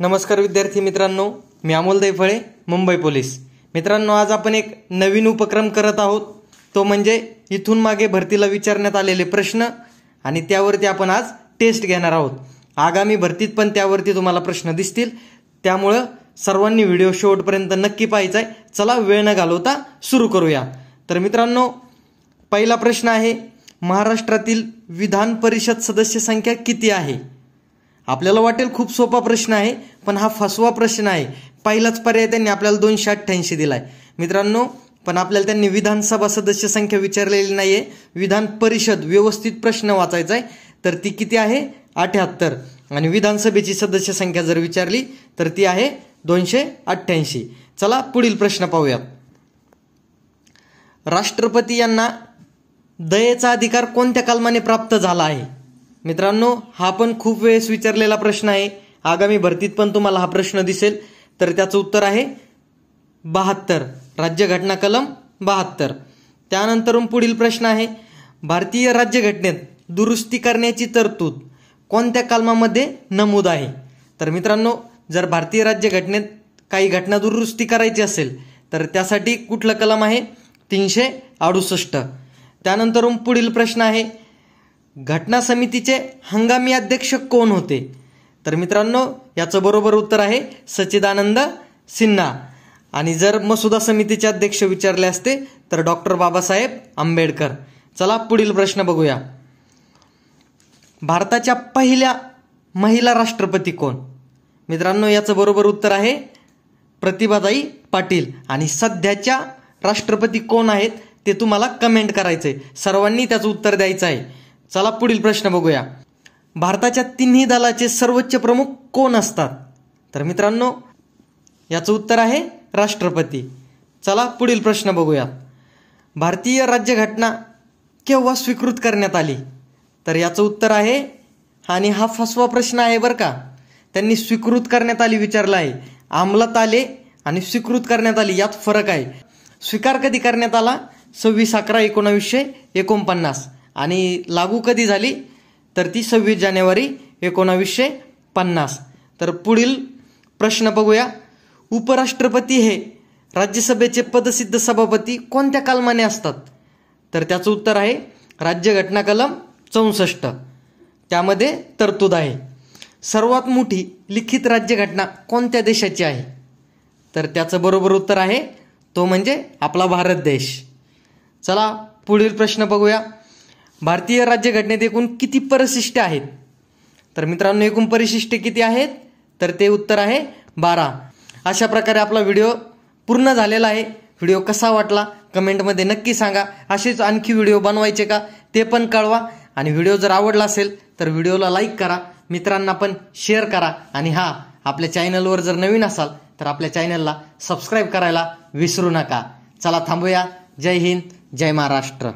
नमस्कार विद्यार्थी मित्रांनो, मी अमोल दैफळे, मुंबई पोलीस। मित्रांनो, आज आपण एक नवीन उपक्रम करत आहोत, तो म्हणजे इथून मागे भरतीला विचारण्यात आलेले प्रश्न आणि त्यावरती आपण आज टेस्ट घेणार आहोत। आगामी भरतीत पण त्यावरती तुम्हाला प्रश्न दिसतील, त्यामुळे सर्वांनी व्हिडिओ शेवटपर्यंत नक्की पाहायचा आहे। चला वेळ न घालवता सुरू करूया। तर मित्रांनो, पहिला प्रश्न आहे, महाराष्ट्रातील विधान परिषद सदस्य संख्या किती आहे? आपल्याला वाटेल खूप सोपा प्रश्न आहे, पण हा फसवा प्रश्न आहे। पहिलाच पर्याय त्यांनी आपल्याला 288 दिलाय मित्रांनो, पण आपल्याला त्यांनी विधानसभा सदस्य संख्या विचारलेली नाहीये। विधान परिषद व्यवस्थित प्रश्न वाचायचा आहे, तर ती किती आहे? 78। आणि विधानसभेची सदस्य संख्या जर विचारली तर ती आहे 288। चला पुढील प्रश्न पाहूया। राष्ट्रपती यांना दयेचा अधिकार कोणत्या कलमाने प्राप्त झाला आहे? मित्रांनो, हा पण खूप वेळेस विचारलेला प्रश्न आहे। आगामी भरतीत पण तुम्हाला हा प्रश्न दिसेल, तर त्याचं उत्तर आहे 72, राज्यघटना कलम 72। त्यानंतर पुढील प्रश्न आहे, भारतीय राज्यघटनेत दुरुस्ती करण्याची तरतूद कोणत्या कलमामध्ये नमूद आहे? तर मित्रांनो, जर भारतीय राज्यघटनेत काही घटना दुरुस्ती करायची असेल तर त्यासाठी कुठलं कलम आहे? 368। त्यानंतर पुढील प्रश्न आहे, घटना समितीचे हंगामी अध्यक्ष कोण होते? तर मित्रांनो, याचं बरोबर उत्तर आहे सच्चिदानंद सिन्हा। आणि जर मसुदा समितीचे अध्यक्ष विचारले असते तर डॉक्टर बाबासाहेब आंबेडकर। चला पुढील प्रश्न बघूया। भारताच्या पहिल्या महिला राष्ट्रपती कोण? मित्रांनो, याचं बरोबर उत्तर आहे प्रतिभाताई पाटील। आणि सध्याच्या राष्ट्रपती कोण आहेत ते तुम्हाला कमेंट करायचंय, सर्वांनी त्याचं उत्तर द्यायचं आहे। चला पुढील प्रश्न बघूया। भारताच्या तिन्ही दलाचे सर्वोच्च प्रमुख कोण असतात? तर मित्रांनो, याचं उत्तर आहे राष्ट्रपती। चला पुढील प्रश्न बघूया। भारतीय राज्यघटना केव्हा स्वीकृत करण्यात आली? तर याचं उत्तर आहे, आणि हा फसवा प्रश्न आहे बरं का, त्यांनी स्वीकृत करण्यात आली विचारलं आहे। अंमलात आले आणि स्वीकृत करण्यात आली यात फरक आहे। स्वीकार कधी करण्यात आला? 26/11/1949। आणि लागू कधी झाली? तर ती 26 जानेवारी 1950। तर पुढील प्रश्न बघूया। उपराष्ट्रपती हे राज्यसभेचे पदसिद्ध सभापती कोणत्या कलमाने असतात? तर त्याचं उत्तर आहे राज्यघटना कलम 64, त्यामध्ये तरतूद आहे। सर्वात मोठी लिखित राज्यघटना कोणत्या देशाची आहे? तर त्याचं बरोबर उत्तर आहे तो म्हणजे आपला भारत देश। चला पुढील प्रश्न बघूया। भारतीय राज्यघटनेत एकूण किती परिशिष्टे आहेत? तर मित्रांनो, एकूण परिशिष्टे किती आहेत? तर ते उत्तर आहे 12। अशा प्रकारे आपला व्हिडिओ पूर्ण झालेला आहे। व्हिडिओ कसा वाटला कमेंटमध्ये नक्की सांगा। असेच आणखी व्हिडिओ बनवायचे का ते पण कळवा। आणि व्हिडिओ जर आवडला असेल तर व्हिडिओला लाईक करा, मित्रांना पण शेअर करा। आणि हा, आपल्या चॅनलवर जर नवीन असाल तर आपल्या चॅनलला सबस्क्राईब करायला विसरू नका। चला थांबूया। जय हिंद, जय महाराष्ट्र।